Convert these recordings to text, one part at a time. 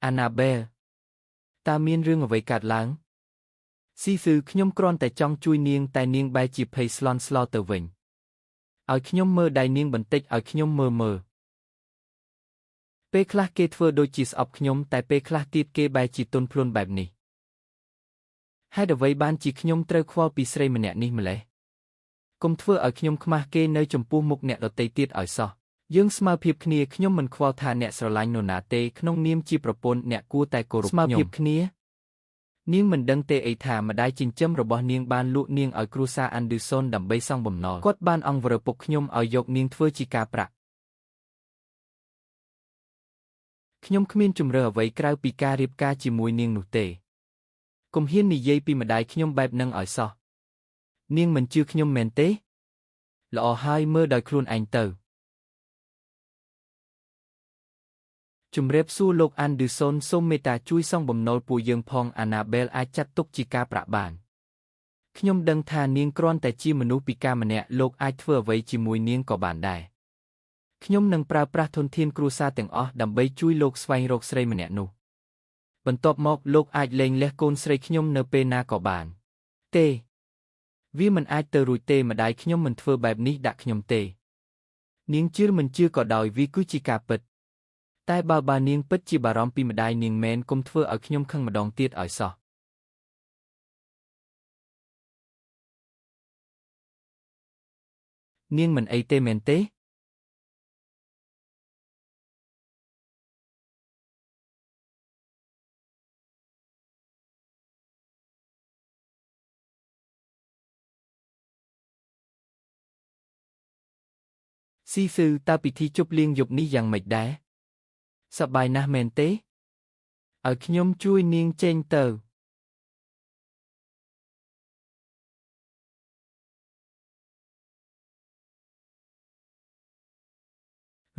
Annabelle ตาមានរឿងអ្វីកើតឡើងស៊ីស៊ឺខ្ញុំគ្រាន់តែចង់ជួយនាងតែនាងបែរជាភ័យស្លន់ស្លោទៅវិញឲ្យខ្ញុំមើលដៃនាងបន្តិចឲ្យខ្ញុំមើលពេលខ្លះគេធ្វើដូចជាស្អប់ខ្ញុំតែពេលខ្លះទៀតគេបែរជាទន់ភ្លន់បែបនេះហេតុអ្វីបានជាខ្ញុំត្រូវខ្វល់ពីស្រីម្នាក់នេះម្ល៉េះកុំធ្វើឲ្យខ្ញុំខ្មាស់គេនៅចំពោះមុខអ្នកដទៃទៀតឲ្យសោះយើងស្មើភាពគ្នាខ្ញុំមិនខ្វល់ថាអ្នកស្រឡាញ់នរណាទេក្នុងនាមជាប្រពន្ធអ្នកគួរតែគោរពខ្ញុំស្មើភាពគ្នានាងមិនដឹងទេអីថាម្ដាយចិញ្ចឹមរបស់នាងបានលក់នាងឲ្យគ្រួសារអាន់ឌឺសុនដើម្បីសងបំណុលគាត់បានអង្វរពុកខ្ញុំឲ្យយកនាងធ្វើជាការប្រាក់ខ្ញុំគ្មានជំរឿអ្វីក្រៅពីការរៀបការជាមួយនាងនោះទេកុំហ៊ាននិយាយពីម្ដាយខ្ញុំបែបនឹងឲ្យសោះនាងមិនជឿខ្ញុំមែនទេល្អហើយមើលដោយខ្លួនឯងទៅជំរាបសួរលោកអាន់ឌឺសុនសូមមេត្តាជួយសងបំណុលពួកយើងផងអាណាបែលអាចចាត់ទុកជាការប្រាក់បានខ្ញុំដឹងថានាងគ្រាន់តែជាមនុស្សពិការម្នាក់លោកអាចធ្វើអ្វីជាមួយនាងក៏បានដែរខ្ញុំនឹងប្រើប្រាស់ធនធានគ្រួសារទាំងអស់ដើម្បីជួយលោកស្វែងរកស្រីម្នាក់នោះបន្ទាប់មកលោកអាចលែងលះកូនស្រីខ្ញុំនៅពេលណាក៏បានទេវាមិនអាចទៅរួចទេម្ដាយខ្ញុំមិនធ្វើបែបនេះដាក់ខ្ញុំទេនាងជឿមិនជឿក៏ដោយវាគឺជាការពិតតែបើនាងពិតជាបារម្ភពីម្ដាយនាងមែនកុំធ្វើឲ្យខ្ញុំខឹងម្ដងទៀតឲ្យសោះនាងមិនអីទេមែនទេស៊ីស៊ឺតើពិធីជប់លៀងយប់នេះយ៉ាងម៉េចដែរសប្បាយណាស់មែនទេឲ្យខ្ញុំជួយនាងចេញទៅ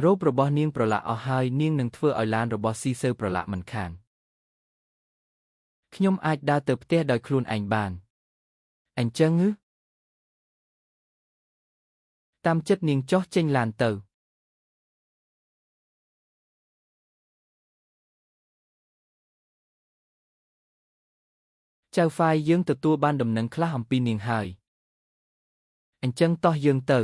រ៉ូបរបស់នាងប្រឡាក់អស់ហើយនាងនឹងធ្វើឲ្យឡានរបស់ស៊ីស៊ឺប្រឡាក់មិនខានខ្ញុំអាចដើរទៅផ្ទះដោយខ្លួនឯងបានអញ្ចឹងតាមចិត្តនាងចោះចេញឡានទៅចៅហ្វាយយើងទទួលបានដំណឹងខ្លះអំពីនាងហើយអញ្ចឹងតោះយើងទៅ